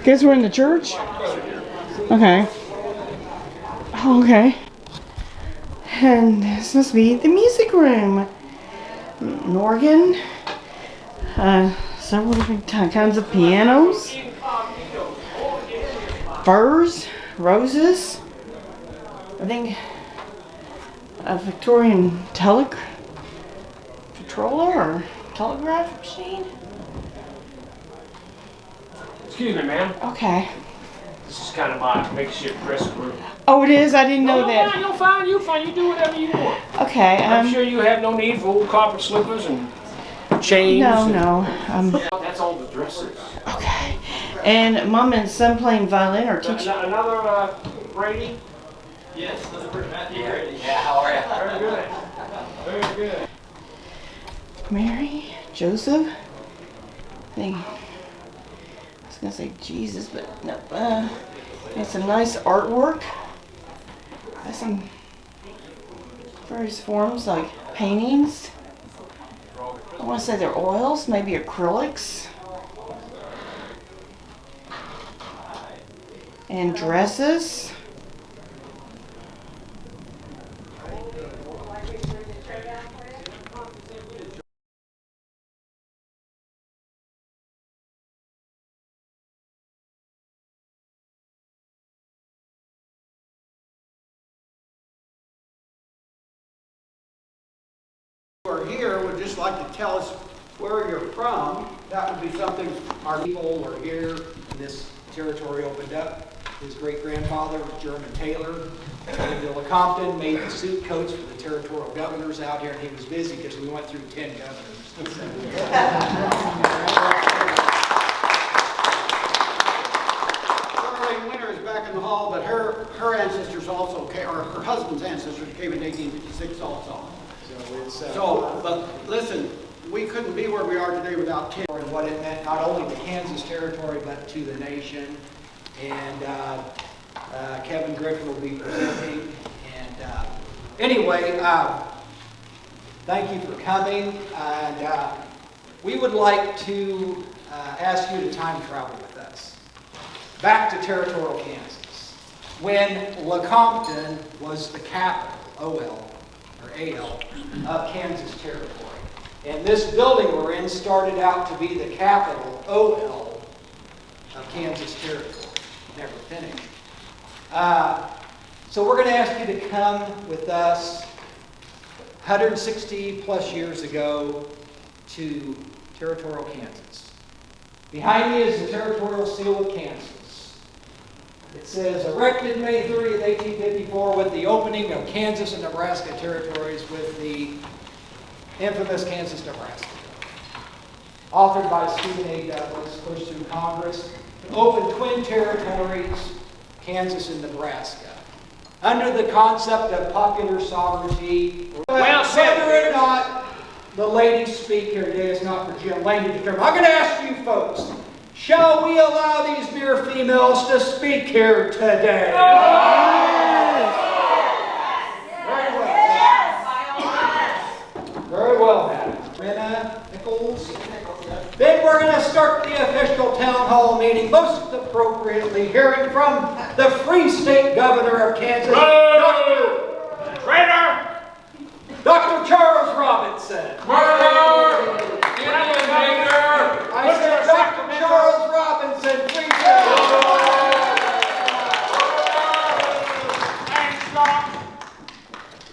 Guess we're in the church? Okay. Oh, okay. And this must be the music room. An organ. Several different kinds of pianos. Furs. Roses. I think a Victorian controller or telegraph machine. Excuse me, ma'am. Okay. This is kind of my makeshift dressing room. Oh, it is? I didn't know that. You're fine, you're fine. You do whatever you want. Okay. I'm sure you have no need for old carpet slippers and chains. No. That's all the dresses. Okay. And Mom and son playing violin or teaching? Another Brady? Yes, another Matthew Brady. Yeah, how are you? Very good. Very good. Mary, Joseph. I think I was gonna say Jesus, but no. It's some nice artwork. There's some various forms like paintings. I want to say they're oils, maybe acrylics. And dresses. Who are here would just like to tell us where you're from. That would be something our people were here when this territory opened up. His great-grandfather was German tailor. Came to Lecompton, made the suit coats for the territorial governors out here, and he was busy because we went through 10 governors. Charlie Winter is back in the hall, but her ancestors also came, or her husband's ancestors came in 1856 also. But listen, we couldn't be where we are today without Tim and what it meant not only to Kansas territory but to the nation. And Kevin Griffin will be presenting. And anyway, thank you for coming. And we would like to ask you to time travel with us back to territorial Kansas when Lecompton was the capital, OL. AL of Kansas territory. And this building we're in started out to be the capital, OL, of Kansas territory. Never finished. So we're going to ask you to come with us 160 plus years ago to territorial Kansas. Behind me is the territorial seal of Kansas. It says, erected May 30th, 1854 with the opening of Kansas and Nebraska territories with the infamous Kansas-Nebraska. Authored by Stephen A. Douglas, pushed through Congress to open twin territories, Kansas and Nebraska, under the concept of popular sovereignty. Well said. Whether or not the ladies speak here today is not for Jim Lane to determine. I'm going to ask you folks, shall we allow these mere females to speak here today? Yes. Very well. Yes. Very well, madam. Rena Nichols. Then we're going to start the official town hall meeting, most appropriately hearing from the Free State Governor of Kansas, Dr. Charles Robinson. I said Dr. Charles Robinson, Free State.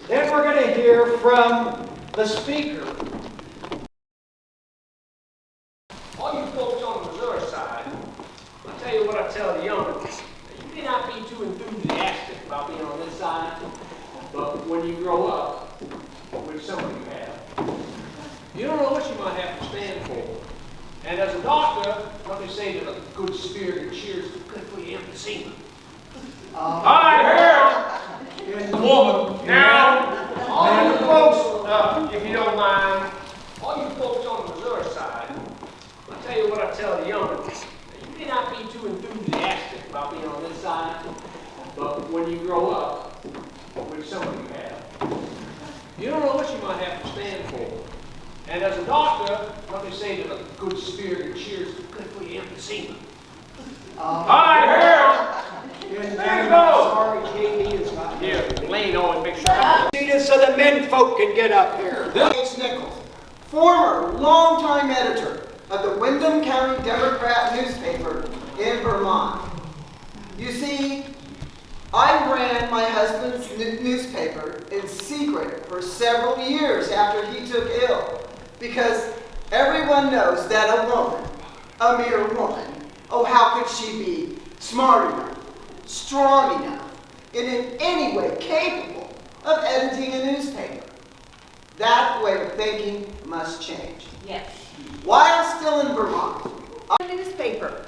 Then we're going to hear from the speaker. All you folks on the Missouri side, I'll tell you what I tell the young ones. You may not be too enthusiastic about being on this side, but when you grow up, which some of you have, you don't know what you might have to stand for. And as a doctor, let me say that a good spirit and cheers is good for your emphysema. All right, woman. Now, all you folks, if you don't mind, all you folks on the Missouri side, I'll tell you what I tell the young ones. You may not be too enthusiastic about being on this side, but when you grow up, which some of you have, you don't know what you might have to stand for. And as a doctor, what they say that a good spirit cheers the quickly emphysema. Hi, Harold. There you go. Sorry, Katie, it's not Here, Lane, and make sure. seated so the men folk can get up here. H. Nichols, former longtime editor of the Windham County Democrat newspaper in Vermont. You see, I ran my husband's newspaper in secret for several years after he took ill, because everyone knows that a woman, a mere woman, oh, how could she be smart enough, strong enough, and in any way capable of editing a newspaper? That way of thinking must change. Yes. While still in Vermont, Newspaper.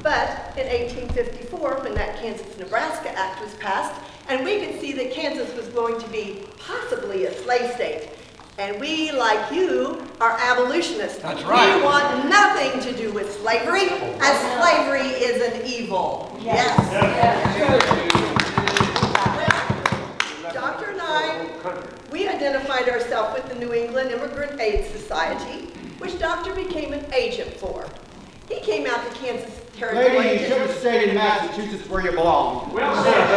But in 1854, when that Kansas-Nebraska Act was passed, and we could see that Kansas was going to be possibly a slave state, and we, like you, are abolitionists. That's right. We want nothing to do with slavery, as slavery is an evil. Yes. Well, Doctor and I, we identified ourselves with the New England Immigrant Aid Society, which Doctor became an agent for. He came out to Kansas Territory. Lady, you should have stayed in Massachusetts where you belong. Well said,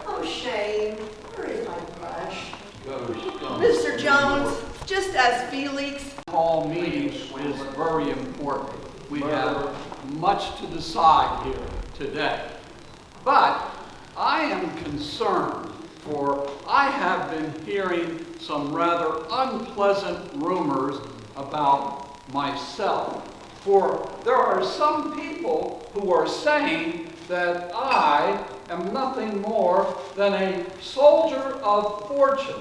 Oh, shame. Where is my brush? Mr. Jones, just as Felix. Call meetings is very important. We have much to decide here today. But I am concerned, for I have been hearing some rather unpleasant rumors about myself. For there are some people who are saying that I am nothing more than a soldier of fortune,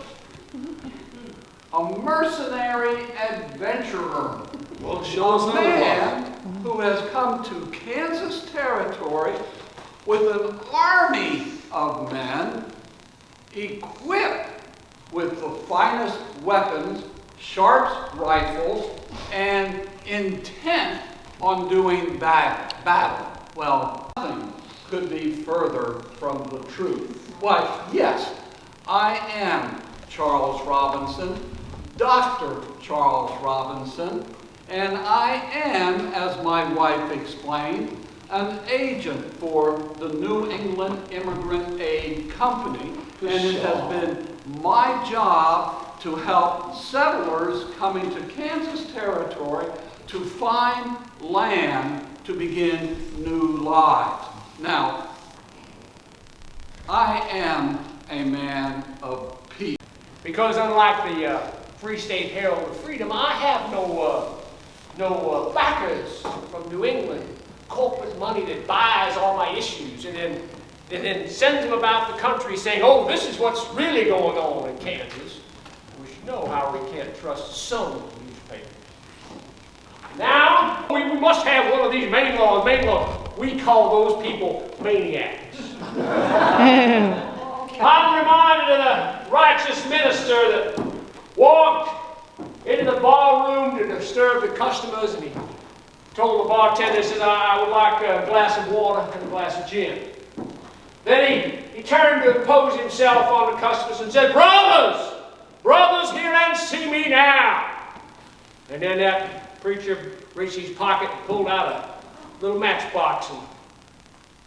a mercenary adventurer, a man who has come to Kansas Territory with an army of men equipped with the finest weapons, sharp rifles, and intent on doing battle. Well, nothing could be further from the truth. But yes, I am Charles Robinson, Dr. Charles Robinson, and I am, as my wife explained, an agent for the New England Immigrant Aid Company, and it has been my job to help settlers coming to Kansas Territory to find land to begin new lives. Now, I am a man of peace. Because unlike the Free State Herald of Freedom, I have no backers from New England, corporate money that buys all my issues and then sends them about the country saying, oh, this is what's really going on in Kansas. We should know how we can't trust some newspaper. Now, we must have one of these main laws. We call those people maniacs. I'm reminded of the righteous minister that walked into the ballroom to disturb the customers, and he told the bartender, he said, I would like a glass of water and a glass of gin. Then he turned to impose himself on the customers and said, brothers, hear and see me now. And then that preacher reached his pocket and pulled out a little matchbox and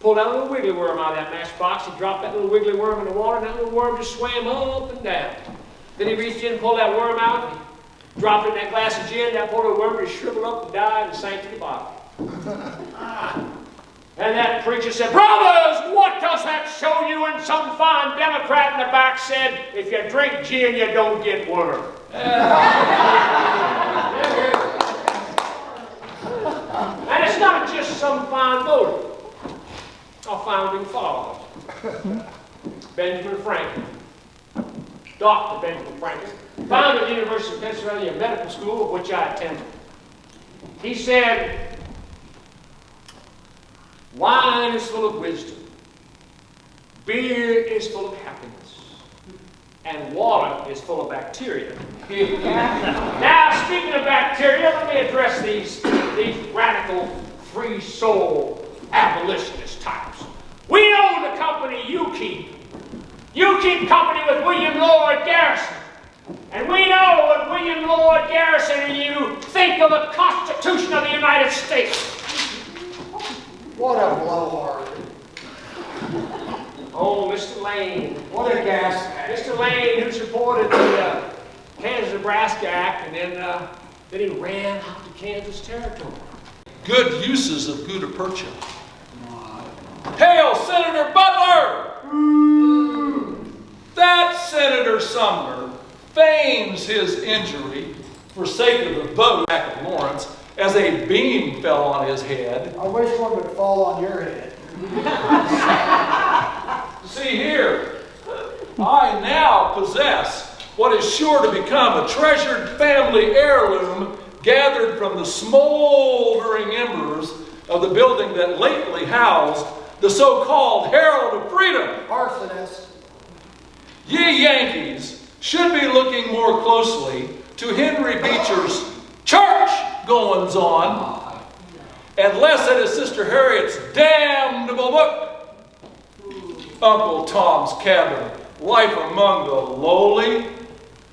pulled out a little wiggly worm out of that matchbox. He dropped that little wiggly worm in the water, and that little worm just swam up and down. Then he reached in and pulled that worm out, and he dropped it in that glass of gin. That poor little worm just shriveled up and died and sank to the bottom. And that preacher said, brothers, what does that show you? And some fine Democrat in the back said, if you drink gin, you don't get worm. And it's not just some fine voter. Our founding fathers. Benjamin Franklin, Dr. Benjamin Franklin, founded the University of Pennsylvania Medical School, of which I attended. He said, wine is full of wisdom, beer is full of happiness, and water is full of bacteria. Now, speaking of bacteria, let me address these radical, free soul abolitionist types. We know the company you keep. You keep company with William Lloyd Garrison, And we know what William Lloyd Garrison and you think of the Constitution of the United States. What a blowhard. Oh, Mr. Lane. What a gas. Mr. Lane, who supported the Kansas-Nebraska Act, and then he ran out to Kansas Territory. Good uses of gutta percha. Hail, Senator Butler! That Senator Sumner feigns his injury for sake of the vote back of Lawrence as a beam fell on his head. I wish one would fall on your head. See here, I now possess what is sure to become a treasured family heirloom gathered from the smoldering embers of the building that lately housed the so-called Herald of Freedom. Arsonist. Ye Yankees should be looking more closely to Henry Beecher's church goings-on and less at his sister Harriet's damnable book, Uncle Tom's Cabin, Life Among the Lowly.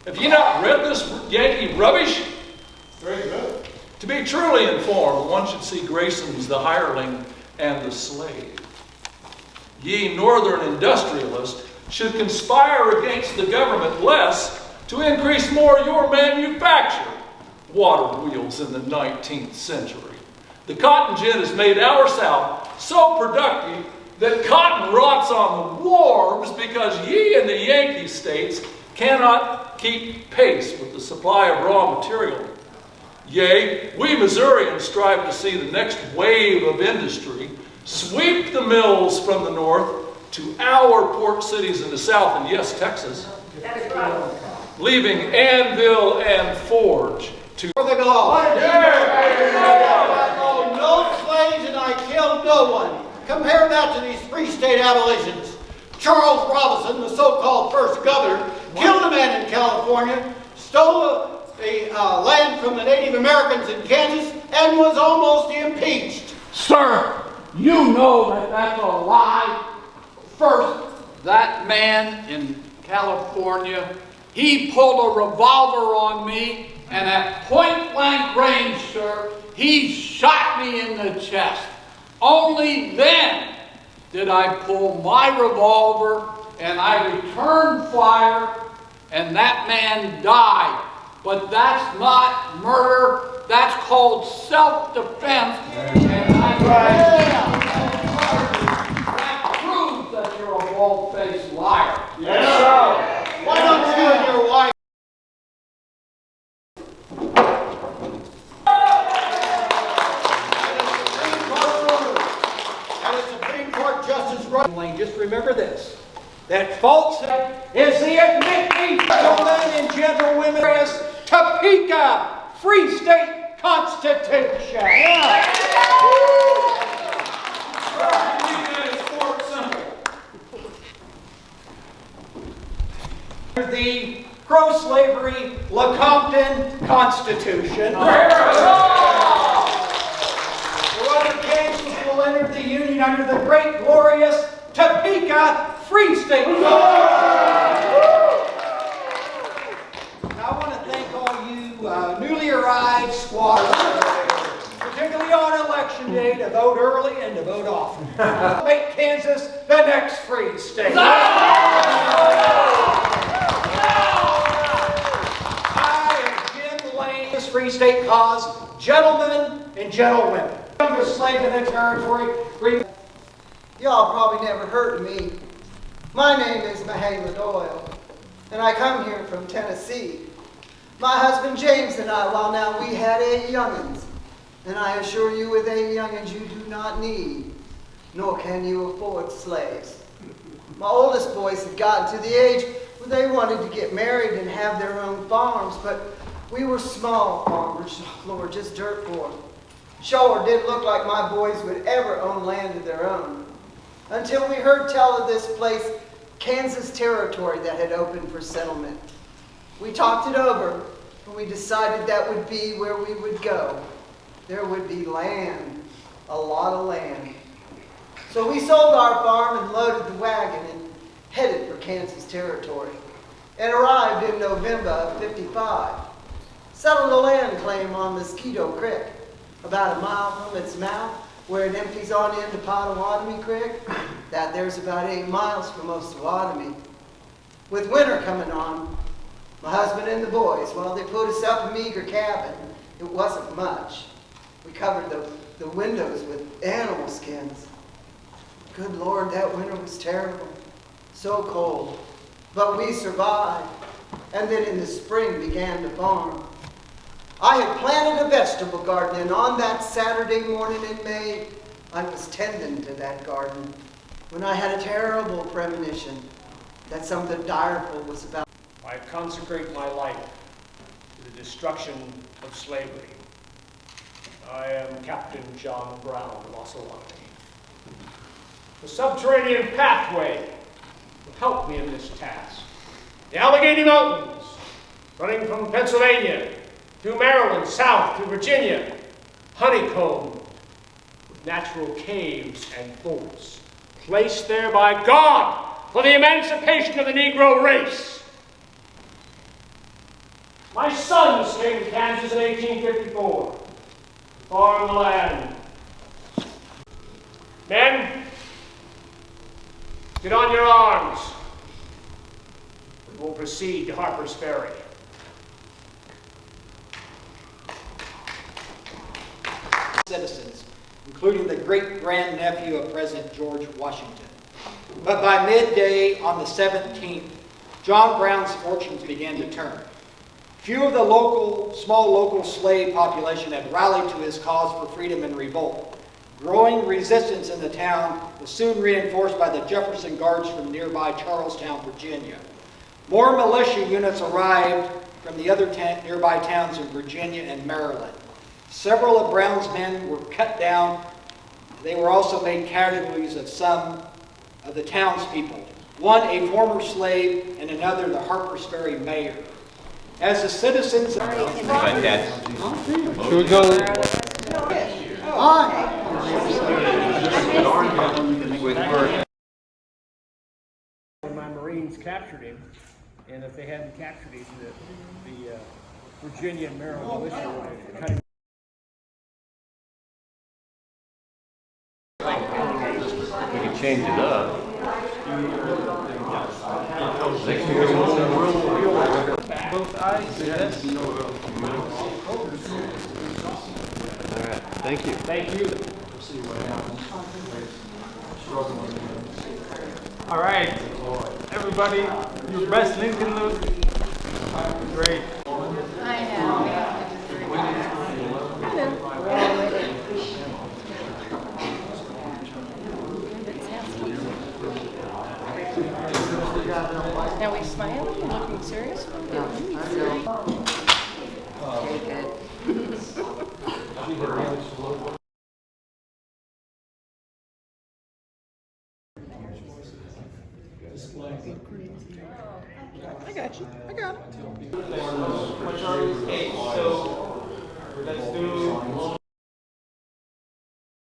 Have you not read this Yankee rubbish? Very good. To be truly informed, one should see Grayson's The Hireling and the Slave. Ye northern industrialists should conspire against the government less to increase more your manufacture. Water wheels in the 19th century. The cotton gin has made our South so productive that cotton rots on the wharves because ye in the Yankee states cannot keep pace with the supply of raw material. Yea, we Missourians strive to see the next wave of industry sweep the mills from the north to our port cities in the south, and yes, Texas. That's right. Leaving Anvil and Forge to... For the globe. I owned no slaves and I killed no one. Compare that to these free state abolitions. Charles Robinson, the so-called first governor, killed a man in California, stole the land from the Native Americans in Kansas, and was almost impeached. Sir, you know that that's a lie. First, that man in California, he pulled a revolver on me, and at point-blank range, sir, he shot me in the chest. Only then did I pull my revolver, and I returned fire, and that man died. But that's not murder, that's called self-defense. And that proves that you're a bald-faced liar. Yes, sir. Why don't you and your wife... And a Supreme Court Justice Lane, just remember this, that falsehood is the admitting, gentlemen and gentlewomen, is Topeka Free State Constitution. The pro-slavery Lecompton Constitution. Brother Kansas will enter the Union under the great, glorious Topeka Free State. Now, I want to thank all you newly arrived squatters, particularly on election day, to vote early and to vote often. Make Kansas the next free state. Free state cause, gentlemen and gentlewomen. Youngest slave in the territory. Y'all probably never heard of me. My name is Mahala Doyle, and I come here from Tennessee. My husband James and I, well now, we had 8 young'uns, and I assure you with 8 young'uns you do not need, nor can you afford slaves. My oldest boys had gotten to the age where they wanted to get married and have their own farms, but we were small farmers, Lord, just dirt poor. Sure didn't look like my boys would ever own land of their own. Until we heard tell of this place, Kansas Territory, that had opened for settlement. We talked it over, and we decided that would be where we would go. There would be land, a lot of land. So we sold our farm and loaded the wagon and headed for Kansas Territory. and arrived in November of '55. Settled a land claim on Mosquito Creek, about a mile from its mouth, where it empties on into Pottawatomie Creek. That there's about 8 miles from Osawatomie. With winter coming on, my husband and the boys, well, they put us up a meager cabin. It wasn't much. We covered the windows with animal skins. Good Lord, that winter was terrible. So cold. But we survived. And then in the spring began to farm. I had planted a vegetable garden, and on that Saturday morning in May, I was tending to that garden when I had a terrible premonition that something direful was about. I consecrate my life to the destruction of slavery. I am Captain John Brown of Osawatomie. The subterranean pathway will help me in this task. The Allegheny Mountains, running from Pennsylvania through Maryland, south to Virginia, honeycombed with natural caves and forts, placed there by God for the emancipation of the Negro race. My sons came to Kansas in 1854 to farm the land. Men, get on your arms. We'll proceed to Harper's Ferry. Citizens, including the great-grandnephew of President George Washington. But by midday on the 17th, John Brown's fortunes began to turn. Few of the small local slave population had rallied to his cause for freedom and revolt. Growing resistance in the town was soon reinforced by the Jefferson Guards from nearby Charlestown, Virginia. More militia units arrived from the other nearby towns in Virginia and Maryland. Several of Brown's men were cut down. They were also made casualties of some of the townspeople. One, a former slave, and another, the Harper's Ferry mayor. As the citizens of My Marines captured him, and if they hadn't captured him, the Virginia and Maryland militia would have cut him. We can change it up. Both eyes, yes. All right, thank you. Thank you. All right, everybody, your best Lincoln look. Great. I know. Now we smiling and looking serious? Take it. I got you. I got it. Okay, so let's do